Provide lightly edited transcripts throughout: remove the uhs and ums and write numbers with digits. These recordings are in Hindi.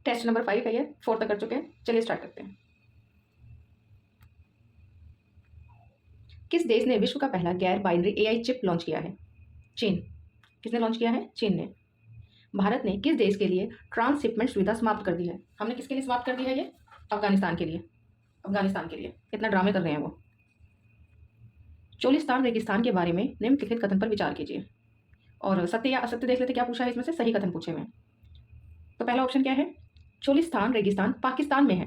टेस्ट नंबर 5 है, ये 4 तक कर चुके हैं। चलिए स्टार्ट करते हैं। किस देश ने विश्व का पहला गैर बाइनरी एआई चिप लॉन्च किया है? चीन। किसने लॉन्च किया है? चीन ने। भारत ने किस देश के लिए ट्रांसशिपमेंट सुविधा समाप्त कर दी है? हमने किसके लिए समाप्त कर दी है ये? अफगानिस्तान के लिए। अफगानिस्तान के लिए। कितना ड्रामे कर रहे हैं वो। चोलिस्तान रेगिस्तान के बारे में निम्नलिखित कथन पर विचार कीजिए। और सत्य या असत्य देख लेते क्या पूछा है इसमें से। सही कथन पूछे हुए। तो पहला ऑप्शन क्या है? चोलिस्तान रेगिस्तान पाकिस्तान में है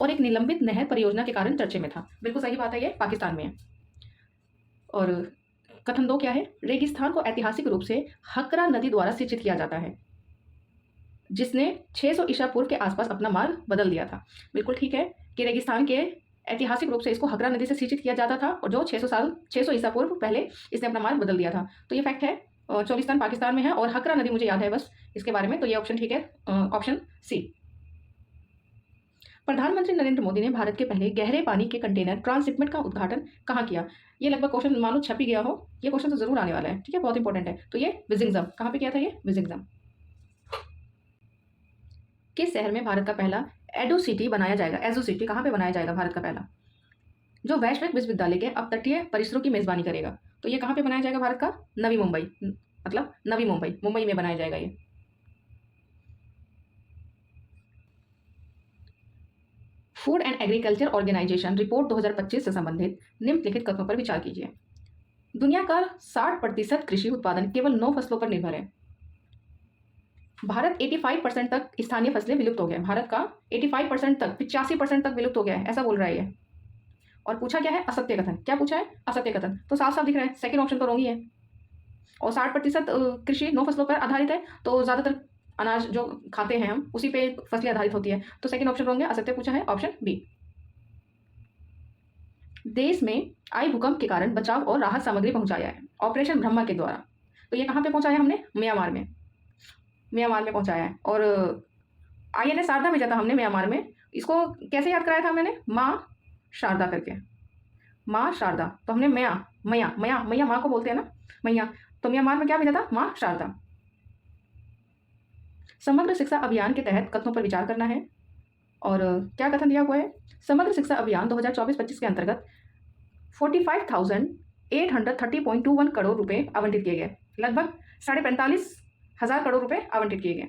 और एक निलंबित नहर परियोजना के कारण चर्चे में था। बिल्कुल सही बात है, ये पाकिस्तान में है। और कथन 2 क्या है? रेगिस्तान को ऐतिहासिक रूप से हकरा नदी द्वारा सिंचित किया जाता है, जिसने 600 ईसा पूर्व के आसपास अपना मार्ग बदल दिया था। बिल्कुल ठीक है कि रेगिस्तान के ऐतिहासिक रूप से इसको हकरा नदी से सिंचित किया जाता था और जो 600 ईसा पूर्व पहले इसने अपना मार्ग बदल दिया था। तो ये फैक्ट है। चोलिस्तान पाकिस्तान में है और हकरा नदी मुझे याद है बस इसके बारे में। तो ये ऑप्शन ठीक है, ऑप्शन सी। प्रधानमंत्री नरेंद्र मोदी ने भारत के पहले गहरे पानी के कंटेनर ट्रांसशिपमेंट का उद्घाटन कहाँ किया? ये लगभग क्वेश्चन मानो छप ही गया हो। ये क्वेश्चन तो जरूर आने वाला है, ठीक है, बहुत इंपॉर्टेंट है। तो ये विजिंगजम। कहाँ पे किया था ये? विजिंगजम। किस शहर में भारत का पहला एडो सिटी बनाया जाएगा? एजो सिटी कहाँ पे बनाया जाएगा भारत का पहला? जो वैश्विक विश्वविद्यालय के अपतटीय परिसरों की मेजबानी करेगा। तो ये कहाँ पे बनाया जाएगा भारत का? नवी मुंबई, मतलब नवी मुंबई, मुंबई में बनाया जाएगा ये। Food and agriculture organisation report 2025 से संबंधित निम्नलिखित कथनों पर विचार कीजिए। दुनिया का 60% कृषि उत्पादन केवल 9 फसलों पर निर्भर है। भारत 85% तक स्थानीय फसलें विलुप्त हो गए। भारत का 85% तक, 85% तक विलुप्त हो गया है, ऐसा बोल रहा है ये। और पूछा क्या है? असत्य कथन। क्या पूछा है? असत्य कथन। तो साफ साफ दिख रहा है सेकंड ऑप्शन तो रॉन्ग ही है। और 60% कृषि 9 फसलों पर आधारित है, तो ज़्यादातर अनाज जो खाते हैं हम उसी पे फसलें आधारित होती है। तो सेकंड ऑप्शन रॉन्ग है, असत्य पूछा है, ऑप्शन बी। देश में आई भूकंप के कारण बचाव और राहत सामग्री पहुंचाया है ऑपरेशन ब्रह्मा के द्वारा। तो ये कहाँ पे पहुंचाया हमने? म्यांमार में। म्यांमार में पहुंचाया है। और INS शारदा भेजा था हमने म्यांमार में। इसको कैसे याद कराया था मैंने? माँ शारदा करके, माँ शारदा। तो हमने मैया मैया मैया मैया माँ को बोलते हैं ना, मैया। तो म्यांमार में क्या भेजा था? माँ शारदा। समग्र शिक्षा अभियान के तहत कथनों पर विचार करना है। और क्या कथन दिया हुआ है? समग्र शिक्षा अभियान 2024-25 के अंतर्गत 45,830.21 करोड़ रुपए आवंटित किए गए। लगभग 45,500 करोड़ रुपए आवंटित किए गए।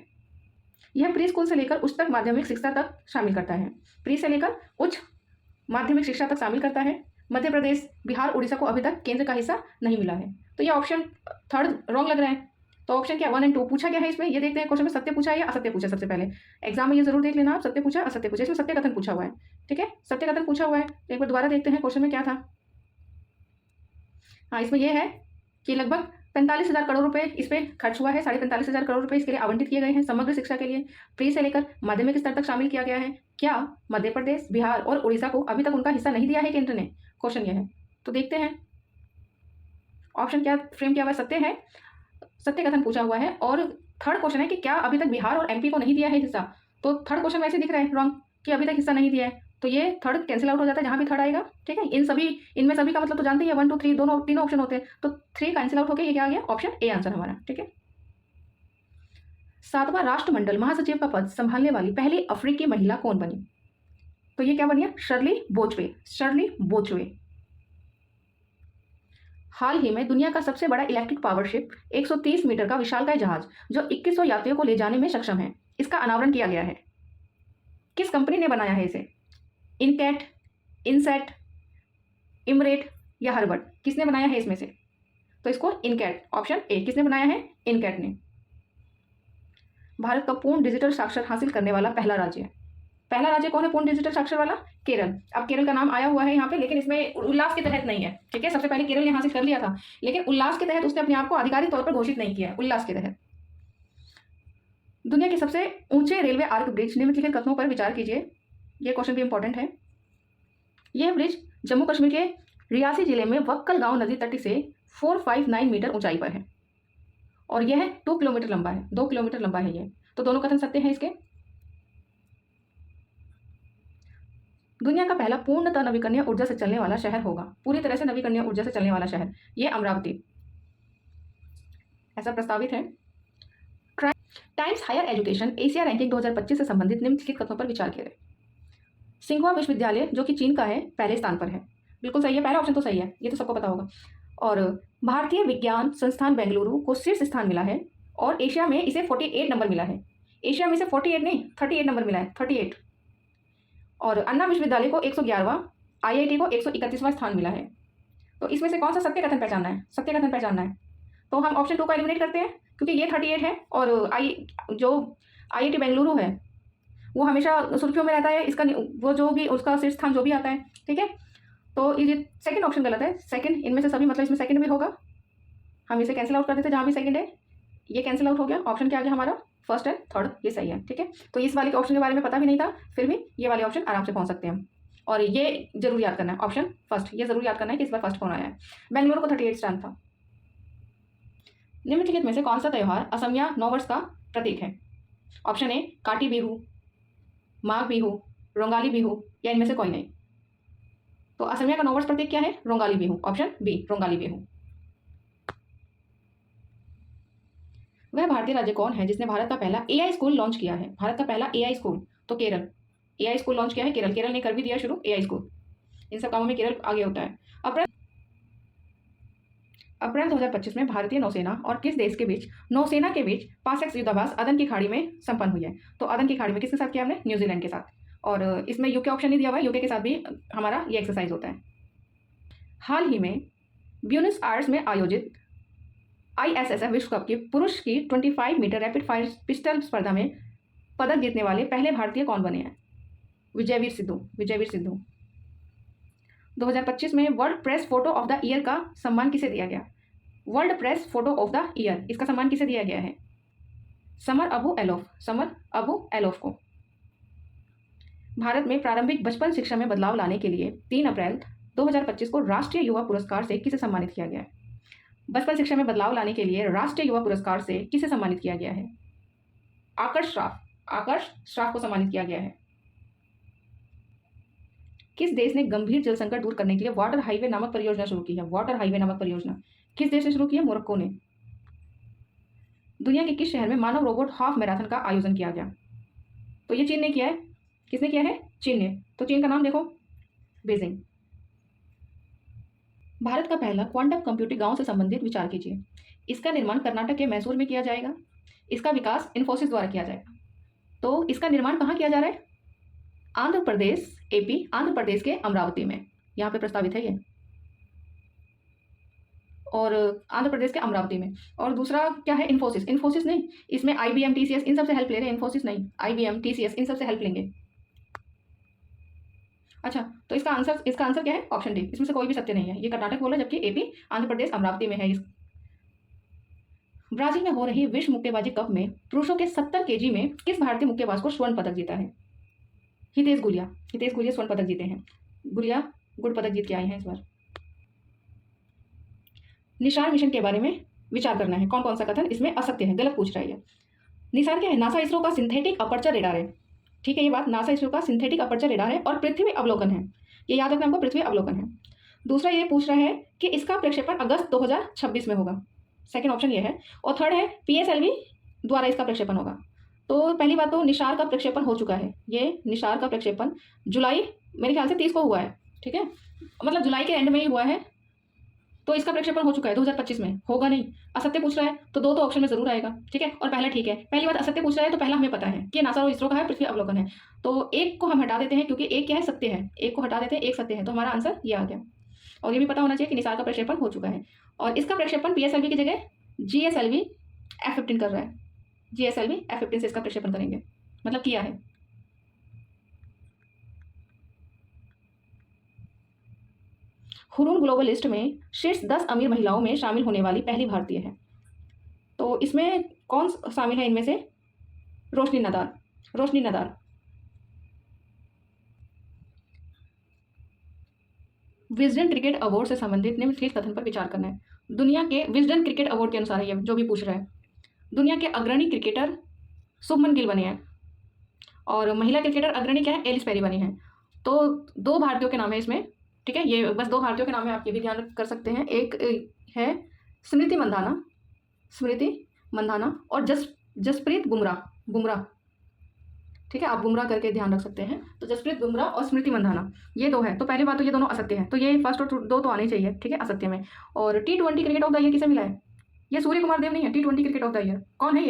यह प्री स्कूल से लेकर उच्चतर माध्यमिक शिक्षा तक शामिल करता है। प्री से लेकर उच्च माध्यमिक शिक्षा तक शामिल करता है। मध्य प्रदेश, बिहार, उड़ीसा को अभी तक केंद्र का हिस्सा नहीं मिला है। तो ये ऑप्शन थर्ड रॉन्ग लग रहा है। तो ऑप्शन क्या 1 और 2 पूछा गया है इसमें? ये देखते हैं क्वेश्चन में सत्य पूछा है या असत्य पूछा। सबसे पहले एग्जाम में ये जरूर देख लेना आप, सत्य पूछा असत्य पूछा। इसमें सत्य कथन पूछा हुआ है, ठीक है, सत्य कथन पूछा हुआ है। एक बार दोबारा देखते हैं क्वेश्चन में क्या था। हाँ, इसमें यह है कि लगभग 45,000 करोड़ रुपए इस पर खर्च हुआ है। 45,500 करोड़ रुपए इसके लिए आवंटित किए गए हैं समग्र शिक्षा के लिए। प्री से लेकर माध्यमिक स्तर तक शामिल किया गया है। क्या मध्य प्रदेश, बिहार और उड़ीसा को अभी तक उनका हिस्सा नहीं दिया है केंद्र ने? क्वेश्चन यह है। तो देखते हैं ऑप्शन क्या फ्रेम किया हुआ है। सत्य है, सत्य कथन पूछा हुआ है। और थर्ड क्वेश्चन है कि क्या अभी तक बिहार और MP को नहीं दिया है हिस्सा। तो थर्ड क्वेश्चन वैसे दिख रहा है रॉन्ग कि अभी तक हिस्सा नहीं दिया है। तो ये थर्ड कैंसिल आउट हो जाता है जहां भी थर्ड आएगा, ठीक है। इनमें सभी का मतलब तो जानते ही है 1 2 3 तीनों ऑप्शन होते हैं। तो 3 कैंसिल आउट होकर ये क्या आ गया? ऑप्शन ए आंसर हमारा, ठीक है। 7वां राष्ट्रमंडल महासचिव का पद संभालने वाली पहली अफ्रीकी महिला कौन बनी? तो ये क्या बनी है? शर्ली बोचवे। शर्ली बोचवे। हाल ही में दुनिया का सबसे बड़ा इलेक्ट्रिक पावर शिप 130 मीटर का विशालकाय जहाज जो 2100 यात्रियों को ले जाने में सक्षम है, इसका अनावरण किया गया है। किस कंपनी ने बनाया है इसे? इनकैट, इनसेट, इमरेट या हर्बर्ट? किसने बनाया है इसमें से? तो इसको इनकैट, ऑप्शन ए। किसने बनाया है? इनकैट ने। भारत का पूर्ण डिजिटल साक्षर हासिल करने वाला पहला राज्य है। पहला राज्य कौन है पूर्ण डिजिटल साक्षर वाला? केरल। अब केरल का नाम आया हुआ है यहाँ पे, लेकिन इसमें उल्लास के तहत नहीं है, ठीक है। सबसे पहले केरल ने हासिल कर लिया था, लेकिन उल्लास के तहत उसने अपने आप को आधिकारिक तौर पर घोषित नहीं किया है, उल्लास के तहत। दुनिया के सबसे ऊंचे रेलवे आर्क ब्रिज निम्नलिखित कथनों पर विचार कीजिए। यह क्वेश्चन भी इंपॉर्टेंट है। यह ब्रिज जम्मू कश्मीर के रियासी जिले में वक्कल गांव नदी तट से 459 मीटर ऊंचाई पर है और यह 2 किलोमीटर लंबा है। 2 किलोमीटर लंबा है ये। तो दोनों कथन सत्य हैं इसके। दुनिया का पहला पूर्णतः नवीकरणीय ऊर्जा से चलने वाला शहर होगा। पूरी तरह से नवीकरणीय ऊर्जा से चलने वाला शहर, यह अमरावती, ऐसा प्रस्तावित है। Times Higher Education Asia ranking 2025 से संबंधित निम्नलिखित कथनों पर विचार करें। सिंघुआ विश्वविद्यालय जो कि चीन का है पहले स्थान पर है। बिल्कुल सही है, पहला ऑप्शन तो सही है, ये तो सबको पता होगा। और भारतीय विज्ञान संस्थान बेंगलुरु को शीर्ष स्थान मिला है और एशिया में इसे 48 नंबर मिला है। एशिया में इसे 48 नहीं 38 नंबर मिला है, 38। और अन्ना विश्वविद्यालय को 111वां, IIT को 131वां स्थान मिला है। तो इसमें से कौन सा सत्य कथन पहचानना है? सत्य कथन पहचानना है तो हम ऑप्शन 2 का एलिमिनेट करते हैं, क्योंकि ये 38 है और जो IIT बेंगलुरु है वो हमेशा सुर्खियों में रहता है। इसका वो जो भी उसका शीर्ष स्थान जो भी आता है, ठीक है। तो ये सेकंड ऑप्शन गलत है। सेकंड इनमें से सभी, मतलब इसमें सेकंड भी होगा, हम इसे कैंसिल आउट कर देते हैं जहाँ भी सेकंड है, ये कैंसिल आउट हो गया। ऑप्शन क्या आ गया हमारा? फर्स्ट एंड थर्ड, ये सही है, ठीक है। तो इस वाले ऑप्शन के बारे में पता भी नहीं था, फिर भी ये वाले ऑप्शन आराम से पहुंच सकते हैं हम। और ये जरूर याद करना है, ऑप्शन फर्स्ट, ये जरूर याद करना है कि इस बार फर्स्ट कौन आया है। बेंगलुरु को 38 स्थान था। निम्नलिखित में से कौन सा त्यौहार असमिया नववर्ष का प्रतीक है? ऑप्शन ए काटी बिहू, माघ बिहू, रोंगाली बिहू, या इनमें से कोई नहीं। तो असमिया का नववर्ष प्रतीक क्या है? Rongali Bihu, option B Rongali Bihu. वह भारतीय राज्य कौन है जिसने भारत का पहला AI स्कूल लॉन्च किया है? भारत का पहला AI स्कूल, तो केरल। AI स्कूल लॉन्च किया है केरल। केरल ने कर भी दिया शुरू AI स्कूल। इन सब कामों में केरल आगे होता है। अप्रैल 2025 में भारतीय नौसेना और किस देश के बीच नौसेना के बीच पासेक्स युद्धाभ्यास अदन की खाड़ी में संपन्न हुई है? तो अदन की खाड़ी में किसके साथ किया हमने? न्यूजीलैंड के साथ। और इसमें यूके ऑप्शन नहीं दिया हुआ है, यूके के साथ भी हमारा ये एक्सरसाइज होता है। हाल ही में ब्यूनस आयर्स में आयोजित ISSF विश्व कप की पुरुष की 25 मीटर रैपिड फायर पिस्टल स्पर्धा में पदक जीतने वाले पहले भारतीय कौन बने हैं? विजयवीर सिद्धू। विजयवीर सिद्धू। 2025 में world press photo of the year का सम्मान किसे दिया गया? World press photo of the year, इसका सम्मान किसे दिया गया है? समर अबू एलोफ। समर अबू एलोफ को। भारत में प्रारंभिक बचपन शिक्षा में बदलाव लाने के लिए 3 अप्रैल 2025 को राष्ट्रीय युवा पुरस्कार से किसे सम्मानित किया गया है? बचपन शिक्षा में बदलाव लाने के लिए राष्ट्रीय युवा पुरस्कार से किसे सम्मानित किया गया है? आकर्ष श्राफ। आकर्ष श्राफ को सम्मानित किया गया है। किस देश ने गंभीर जल संकट दूर करने के लिए वाटर हाईवे नामक परियोजना शुरू की है? वाटर हाईवे नामक परियोजना किस देश ने शुरू की है? मोरक्को ने। दुनिया के किस शहर में मानव रोबोट हाफ मैराथन का आयोजन किया गया? तो ये चीन ने किया है। किसने किया है? चीन ने। तो चीन का नाम देखो, बीजिंग। भारत का पहला क्वांटम कंप्यूटिंग गांव से संबंधित विचार कीजिए। इसका निर्माण कर्नाटक के मैसूर में किया जाएगा। इसका विकास इन्फोसिस द्वारा किया जाएगा। तो इसका निर्माण कहाँ किया जा रहा है? आंध्र प्रदेश, AP, आंध्र प्रदेश के अमरावती में, यहाँ पे प्रस्तावित है ये, और आंध्र प्रदेश के अमरावती में। और दूसरा क्या है? इन्फोसिस। इन्फोसिस नहीं, इसमें IBM, TCS इन सब से हेल्प ले रहे हैं। इन्फोसिस नहीं, IBM, TCS इन सब से हेल्प लेंगे। अच्छा, तो इसका आंसर क्या है? Option D. इसमें से कोई भी सत्य नहीं है। ये कर्नाटक बोला, जबकि AP, आंध्र प्रदेश, अमरावती में है। ब्राजील में हो रही विश्व मुक्केबाजी कप में पुरुषों के 70 kg में किस भारतीय मुक्केबाज को स्वर्ण पदक जीता है? हितेश गुलिया। हितेश गुलिया स्वर्ण पदक जीते हैं। गुलिया गुड़ पदक जीत के आए हैं इस बार। निशान मिशन के बारे में विचार करना है। कौन कौन सा कथन इसमें असत्य है, गलत पूछ रहा है। निशान क्या है? नासा इसरो का सिंथेटिक अपर्चर रेडार है, ठीक है। ये बात, नासा इसरो का सिंथेटिक अपर्चर रेडार है और पृथ्वी अवलोकन है, ये याद रखना हमको, पृथ्वी अवलोकन है। दूसरा ये पूछ रहा है कि इसका प्रक्षेपण अगस्त 2026 में होगा, सेकंड ऑप्शन ये है। और थर्ड है PSLV द्वारा इसका प्रक्षेपण होगा। तो पहली बात तो निशार का प्रक्षेपण हो चुका है। ये निशार का प्रक्षेपण जुलाई मेरे ख्याल से 30 को हुआ है, ठीक है, मतलब जुलाई के एंड में ही हुआ है। तो इसका प्रक्षेपण हो चुका है 2025 में। होगा नहीं, असत्य पूछ रहा है तो 2 तो ऑप्शन में जरूर आएगा, ठीक है। और पहला ठीक है। पहली बात असत्य पूछ रहा है तो पहला हमें पता है कि नासा और इसरो का है, पृथ्वी अवलोकन है। तो एक को हम हटा देते हैं, क्योंकि एक क्या है? सत्य है। एक को हटा देते हैं, एक सत्य है, तो हमारा आंसर ये आ गया। और ये भी पता होना चाहिए कि निशार का प्रक्षेपण हो चुका है और इसका प्रक्षेपण PSLV की जगह GSLV F-15 कर रहा है। GSLV F-15 से इसका प्रक्षेपण करेंगे, मतलब किया है। हुरून ग्लोबल लिस्ट में शीर्ष 10 अमीर महिलाओं में शामिल होने वाली पहली भारतीय है। तो इसमें कौन शामिल है इनमें से? रोशनी नदाल। रोशनी नदाल। विजडन क्रिकेट अवार्ड से संबंधित निम्नलिखित कथन पर विचार करना है। दुनिया के विजडन क्रिकेट अवार्ड के अनुसार ये जो भी पूछ रहा है, दुनिया के अग्रणी क्रिकेटर शुभमन गिल बने हैं और महिला क्रिकेटर अग्रणी क्या है? एलिस पेरी बनी है। तो 2 भारतीयों के नाम है इसमें, ठीक है। ये बस 2 भारतीयों के नाम है, आप ये भी ध्यान कर सकते हैं। एक है स्मृति मंदाना, स्मृति मंदाना, और जसप्रीत बुमराह, बुमराह, ठीक है, आप बुमराह करके ध्यान रख सकते हैं। तो जसप्रीत बुमराह और स्मृति मंधाना, ये दो है। तो पहली बात तो ये दोनों असत्य हैं, तो ये फर्स्ट और दो तो आने चाहिए, ठीक है, असत्य में। और T20 cricket of the year किसे मिला है? ये सूर्य कुमार देव नहीं है। T20 cricket of the year कौन है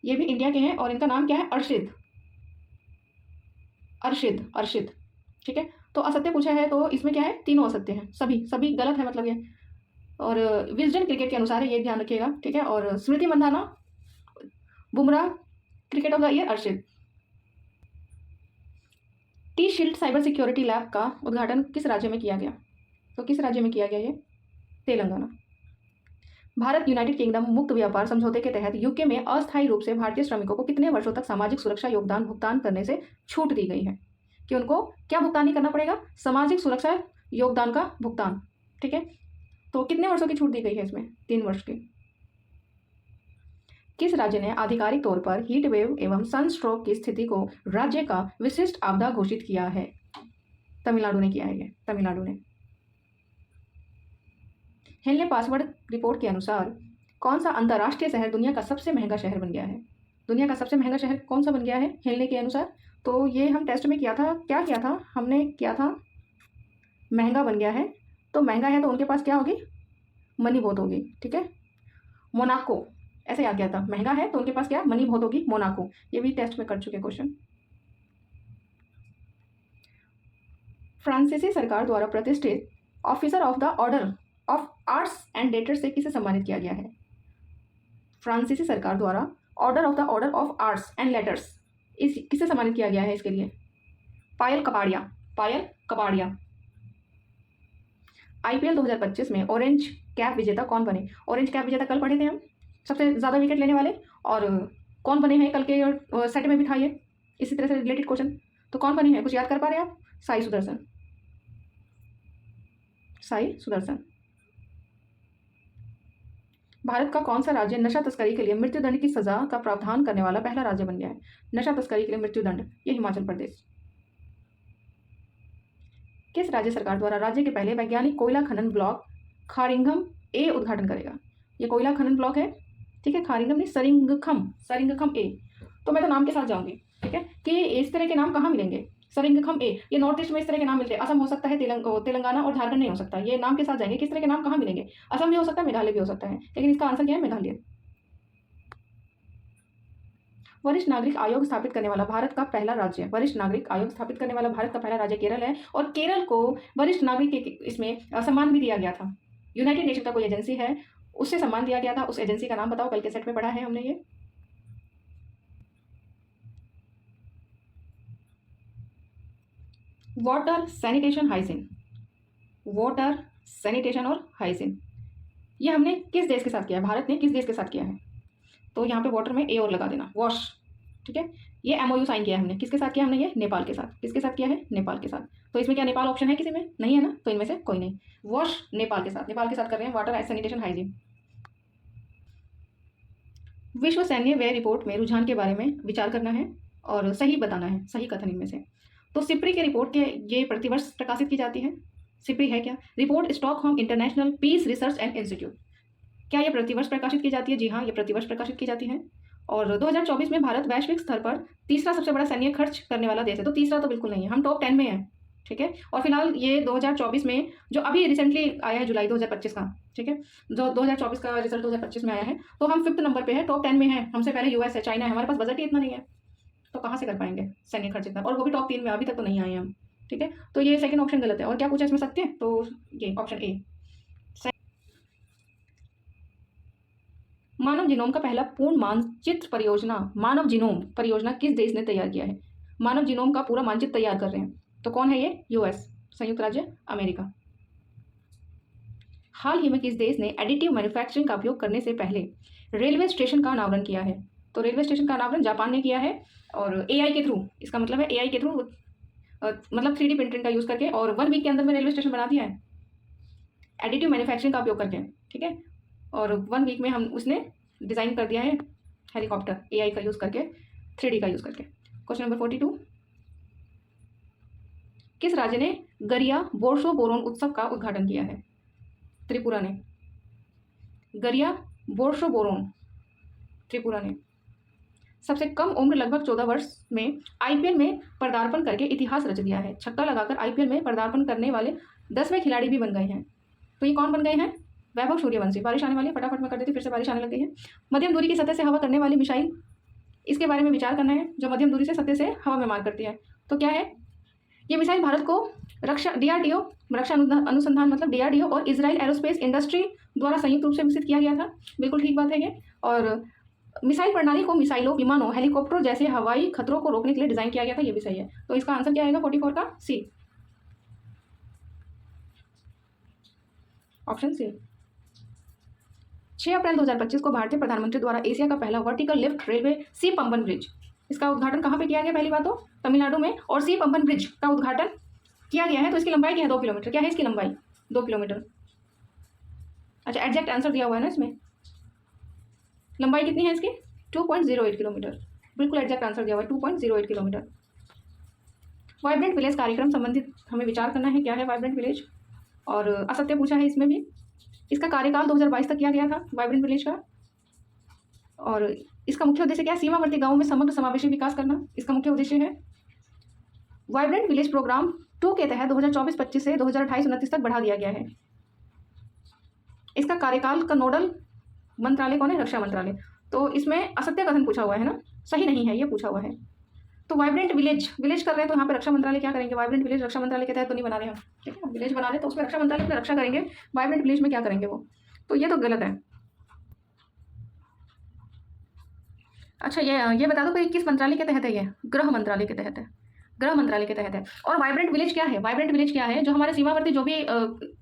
ये भी इंडिया के हैं और इनका नाम क्या है? अर्शिद, अर्शिद, अर्शिद, ठीक है। तो असत्य पूछा है तो इसमें क्या है? तीनों असत्य हैं, सभी सभी गलत है मतलब ये। और विजडन क्रिकेट के अनुसार है, ये ध्यान रखिएगा, ठीक है। और Smriti Mandhana, Bumrah, cricket of the year अर्शिद। T shield cyber security lab का उद्घाटन किस राज्य में किया गया? तो किस राज्य में किया गया ये? तेलंगाना। भारत यूनाइटेड किंगडम मुक्त व्यापार समझौते के तहत यूके में अस्थायी रूप से भारतीय श्रमिकों को कितने वर्षों तक सामाजिक सुरक्षा योगदान भुगतान करने से छूट दी गई है? कि उनको क्या भुगतान नहीं करना पड़ेगा? सामाजिक सुरक्षा योगदान का भुगतान, ठीक है। तो कितने वर्षों की छूट दी गई है इसमें? 3 वर्ष की। किस राज्य ने आधिकारिक तौर पर हीट वेव एवं सनस्ट्रोक की स्थिति को राज्य का विशिष्ट आपदा घोषित किया है? तमिलनाडु ने किया है ये, तमिलनाडु ने। हेल ने पासवर्ड रिपोर्ट के अनुसार कौन सा अंतर्राष्ट्रीय शहर दुनिया का सबसे महंगा शहर बन गया है? दुनिया का सबसे महंगा शहर कौन सा बन गया है हेलने के अनुसार? तो ये हम टेस्ट में किया था, क्या किया था हमने? किया था महंगा बन गया है। तो महंगा है तो उनके पास क्या होगी? मनी बहुत होगी, ठीक है। मोनाको, ऐसे याद किया था, महंगा है तो उनके पास क्या? मनी बहुत होगी, मोनाको। ये भी टेस्ट में कर चुके क्वेश्चन। फ्रांसीसी सरकार द्वारा प्रतिष्ठित officer of the order of arts and letters से किसे सम्मानित किया गया है? फ्रांसीसी सरकार द्वारा order of arts and letters इस किसे सम्मानित किया गया है इसके लिए? पायल कपाड़िया, पायल कपाड़िया। IPL 2025 में ऑरेंज कैप विजेता कौन बने? ऑरेंज कैप विजेता कल पढ़े थे हम, सबसे ज़्यादा विकेट लेने वाले। और कौन बने हैं कल के सेट में भी था ये, इसी तरह से रिलेटेड क्वेश्चन। तो कौन बने हैं, कुछ याद कर पा रहे हैं आप? साई सुदर्शन, साई सुदर्शन। भारत का कौन सा राज्य नशा तस्करी के लिए मृत्युदंड की सजा का प्रावधान करने वाला पहला राज्य बन गया है? नशा तस्करी के लिए मृत्युदंड, ये हिमाचल प्रदेश। किस राज्य सरकार द्वारा राज्य के पहले वैज्ञानिक कोयला खनन ब्लॉक खारिंगम ए उद्घाटन करेगा? ये कोयला खनन ब्लॉक है, ठीक है, खारिंगम नहीं, सरिंगखम, सरिंगखम ए। तो मैं तो नाम के साथ जाऊंगी, ठीक है, कि इस तरह के नाम कहाँ मिलेंगे? सरिंगखम ए, ये नॉर्थ ईस्ट में इस तरह के नाम मिलते हैं। असम हो सकता है, तेलंगाना और झारखंड नहीं हो सकता। ये नाम के साथ जाएंगे, किस तरह के नाम कहाँ मिलेंगे? असम भी हो सकता है, मेघालय भी हो सकता है, लेकिन इसका आंसर क्या है? मेघालय। वरिष्ठ नागरिक आयोग स्थापित करने वाला भारत का पहला राज्य, वरिष्ठ नागरिक आयोग स्थापित करने वाला भारत का पहला राज्य केरल है। और केरल को वरिष्ठ नागरिक के इसमें सम्मान भी दिया गया था। यूनाइटेड नेशन का कोई एजेंसी है, उससे सम्मान दिया गया था। उस एजेंसी का नाम बताओ, कल के सेट में पढ़ा है हमने ये। Water sanitation hygiene, water sanitation और हाइजीन, ये हमने किस देश के साथ किया है? भारत ने किस देश के साथ किया है? तो यहाँ पे वाटर में ए और लगा देना, वॉश, ठीक है। ये MOU साइन किया है हमने, किसके साथ किया हमने? ये नेपाल के साथ। किसके साथ किया है? नेपाल के साथ। तो इसमें क्या नेपाल ऑप्शन है किसी में? नहीं है ना, तो इनमें से कोई नहीं। वॉश नेपाल के साथ, नेपाल के साथ कर रहे हैं वाटर सैनिटेशन हाइजीन। विश्व सैन्य व्यय रिपोर्ट में रुझान के बारे में विचार करना है और सही बताना है, सही कथन इनमें से। तो सिप्री के रिपोर्ट के ये प्रतिवर्ष प्रकाशित की जाती है। सिप्री है क्या? Report Stockholm International Peace Research and Institute. क्या ये प्रतिवर्ष प्रकाशित की जाती है? जी हाँ, ये प्रतिवर्ष प्रकाशित की जाती है। और 2024 में भारत वैश्विक स्तर पर तीसरा सबसे बड़ा सैन्य खर्च करने वाला देश है। तो तीसरा तो बिल्कुल नहीं है, हम टॉप 10 में हैं, ठीक है। और फिलहाल ये 2024 में जो अभी रिसेंटली आया है जुलाई 2025 का, ठीक है, जो 2024 का रिजल्ट 2025 में आया है, तो हम 5th नंबर पे है, टॉप 10 में है। हमसे पहले US है, चाइना है। हमारे पास बजट ही इतना नहीं है, तो कहाँ से कर पाएंगे सैन्य खर्च इतना? और वो भी टॉप 3 में, अभी तक तो नहीं आए हम, ठीक है। तो ये सेकंड ऑप्शन गलत है। और क्या पूछा इसमें सत्य? तो ये ऑप्शन ए। मानव जीनोम का पहला पूर्ण मानचित्र परियोजना, मानव जीनोम परियोजना किस देश ने तैयार किया है? मानव जीनोम का पूरा मानचित्र तैयार कर रहे हैं, तो कौन है ये? US, संयुक्त राज्य अमेरिका। हाल ही में किस देश ने एडिटिव मैन्युफैक्चरिंग का उपयोग करने से पहले रेलवे स्टेशन का अनावरण किया है? तो रेलवे स्टेशन का अनावरण जापान ने किया है, और AI के थ्रू, इसका मतलब है AI के थ्रू, मतलब 3D प्रिंटिंग का यूज़ करके, और 1 वीक के अंदर में रेलवे स्टेशन बना दिया है एडिटिव मैन्युफैक्चरिंग का उपयोग करके, ठीक है। और 1 वीक में हम उसने डिज़ाइन कर दिया है हेलीकॉप्टर, AI का यूज़ करके, 3D का यूज़ करके। क्वेश्चन नंबर 42, किस राज्य ने गरिया बोरसो बोरोन उत्सव का उद्घाटन किया है? त्रिपुरा ने। गरिया बोरसो बोरोन त्रिपुरा ने। सबसे कम उम्र लगभग 14 वर्ष में आईपीएल में पदार्पण करके इतिहास रच दिया है। छक्का लगाकर आईपीएल में पदार्पण करने वाले 10वें खिलाड़ी भी बन गए हैं। तो ये कौन बन गए हैं? वैभव सूर्यवंशी। बारिश आने वाली है, फटाफट मैं कर देती, फिर से बारिश आने लग गई है। मध्यम दूरी की सतह से हवा करने वाली मिसाइल, इसके बारे में विचार करना है, जो मध्यम दूरी से सतह से हवा में मार करती है। तो क्या है ये मिसाइल? भारत को रक्षा डीआरडीओ, रक्षा अनुसंधान मतलब डीआरडीओ और इजराइल एरोस्पेस इंडस्ट्री द्वारा संयुक्त रूप से विकसित किया गया था। बिल्कुल ठीक बात है ये। और मिसाइल प्रणाली को मिसाइलों, विमानों, हेलीकॉप्टरों जैसे हवाई खतरों को रोकने के लिए डिजाइन किया गया था। ये भी सही है। तो इसका आंसर क्या आएगा 44 का? सी, ऑप्शन सी। 6 अप्रैल 2025 को भारतीय प्रधानमंत्री द्वारा एशिया का पहला वर्टिकल लिफ्ट रेलवे सी पंबन ब्रिज, इसका उद्घाटन कहाँ पे किया गया? पहली बात तो तमिलनाडु में। और सी पंबन ब्रिज का उद्घाटन किया गया है। तो इसकी लंबाई क्या है? 2 किलोमीटर। क्या है इसकी लंबाई? 2 किलोमीटर। अच्छा, एग्जैक्ट आंसर दिया हुआ है ना इसमें। लंबाई कितनी है इसकी? 2.08 किलोमीटर। बिल्कुल एग्जैक्ट आंसर दिया हुआ है, 2.08 किलोमीटर। वाइब्रेंट विलेज कार्यक्रम संबंधित हमें विचार करना है। क्या है वाइब्रेंट विलेज? और असत्य पूछा है इसमें भी। इसका कार्यकाल 2022 तक किया गया था वाइब्रेंट विलेज का। और इसका मुख्य उद्देश्य क्या है? सीमावर्ती गांवों में समग्र समावेशी विकास करना इसका मुख्य उद्देश्य है। वाइब्रेंट विलेज प्रोग्राम 2 के तहत 2024-25 से 2028-29 तक बढ़ा दिया गया है। इसका कार्यकाल का नोडल मंत्रालय कौन है? रक्षा मंत्रालय। तो इसमें असत्य कथन पूछा हुआ है ना, सही नहीं है ये पूछा हुआ है। तो वाइब्रेंट विलेज कर रहे हैं, तो यहाँ पे रक्षा मंत्रालय क्या करेंगे? वाइब्रेंट विलेज रक्षा मंत्रालय के तहत तो नहीं बना रहे हम, ठीक है। विलेज बना रहे तो उसमें रक्षा मंत्रालय अपनी रक्षा करेंगे, वाइब्रेंट विलेज में क्या करेंगे वो? तो ये तो गलत है। अच्छा, ये बता दो कि किस मंत्रालय के तहत है? ये गृह मंत्रालय के तहत है। गृह मंत्रालय के तहत है। और वाइब्रेंट विलेज क्या है? वाइब्रेंट विलेज क्या है? जो हमारे सीमावर्ती जो भी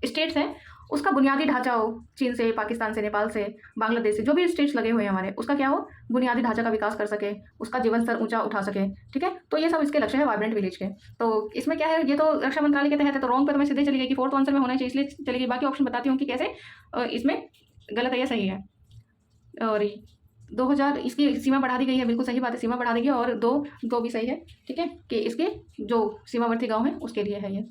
स्टेट्स हैं उसका बुनियादी ढांचा हो, चीन से, पाकिस्तान से, नेपाल से, बांग्लादेश से, जो भी स्टेट्स लगे हुए हैं हमारे, उसका क्या हो? बुनियादी ढांचा का विकास कर सके, उसका जीवन स्तर ऊंचा उठा सके, ठीक है। तो ये सब इसके लक्ष्य है वाइब्रेंट विलेज के। तो इसमें क्या है? ये तो रक्षा मंत्रालय के तहत है, तो रॉन्ग पे तो मैं सीधे चली गई कि 4th आंसर में होना चाहिए, इसलिए चली गई। बाकी ऑप्शन बताती हूँ कि कैसे इसमें गलत है या सही है। और 2000 इसकी सीमा बढ़ा दी गई है, बिल्कुल सही बात है, सीमा बढ़ा दी गई। और दो भी सही है, ठीक है, कि इसके जो सीमावर्ती गाँव हैं उसके लिए है ये।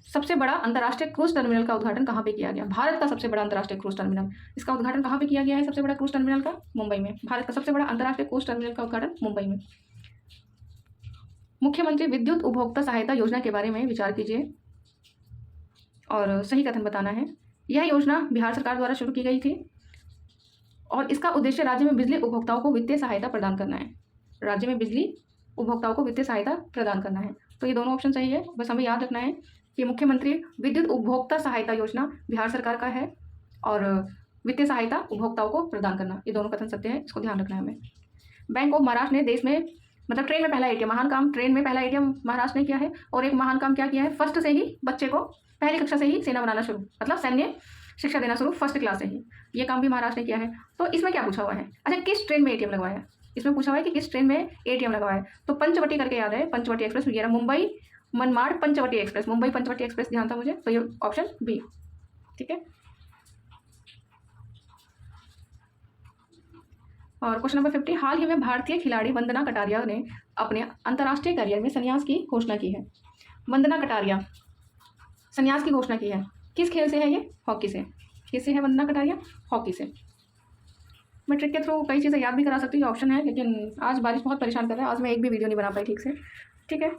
सबसे बड़ा अंतर्राष्ट्रीय क्रूज टर्मिनल का उद्घाटन कहाँ पे किया गया? भारत का सबसे बड़ा अंतर्राष्ट्रीय क्रूज टर्मिनल, इसका उद्घाटन कहाँ पे किया गया है? सबसे बड़ा क्रूज टर्मिनल का मुंबई में। भारत का सबसे बड़ा अंतर्राष्ट्रीय क्रूज टर्मिनल का उद्घाटन मुंबई में। मुख्यमंत्री विद्युत उपभोक्ता सहायता योजना के बारे में विचार कीजिए और सही कथन बताना है। यह योजना बिहार सरकार द्वारा शुरू की गई थी और इसका उद्देश्य राज्य में बिजली उपभोक्ताओं को वित्तीय सहायता प्रदान करना है। राज्य में बिजली उपभोक्ताओं को वित्तीय सहायता प्रदान करना है। तो ये दोनों ऑप्शन सही है। बस हमें याद रखना है कि मुख्यमंत्री विद्युत उपभोक्ता सहायता योजना बिहार सरकार का है और वित्तीय सहायता उपभोक्ताओं को प्रदान करना, ये दोनों कथन सत्य है, इसको ध्यान रखना है हमें। बैंक ऑफ महाराष्ट्र ने देश में मतलब ट्रेन में पहला एटीएम, महान काम ट्रेन में पहला एटीएम महाराष्ट्र ने किया है। और एक महान काम क्या किया है? फर्स्ट से ही बच्चे को पहली कक्षा से ही सेना बनाना शुरू, मतलब सैन्य शिक्षा देना शुरू, फर्स्ट क्लास से ही। ये काम भी महाराष्ट्र ने किया है। तो इसमें क्या पूछा हुआ है? अच्छा, किस ट्रेन में एटीएम लगवाया है? इसमें पूछा हुआ है कि किस ट्रेन में एटीएम लगवाया है। तो पंचवटी करके याद है, पंचवटी एक्सप्रेस, ये मुंबई मनमाड़ पंचवटी एक्सप्रेस, मुंबई पंचवटी एक्सप्रेस ध्यान था मुझे। तो ये ऑप्शन बी, ठीक है। और क्वेश्चन नंबर 50, हाल ही में भारतीय खिलाड़ी वंदना कटारिया ने अपने अंतर्राष्ट्रीय करियर में संन्यास की घोषणा की है। वंदना कटारिया संन्यास की घोषणा की है, किस खेल से है ये? हॉकी से। किससे है वंदना कटारिया? हॉकी से। मैं ट्रिक के थ्रू कई चीज़ें याद भी करा सकती हूँ, ऑप्शन है, लेकिन आज बारिश बहुत परेशान कर रहा है, आज मैं एक भी वीडियो नहीं बना पाई ठीक से, ठीक है।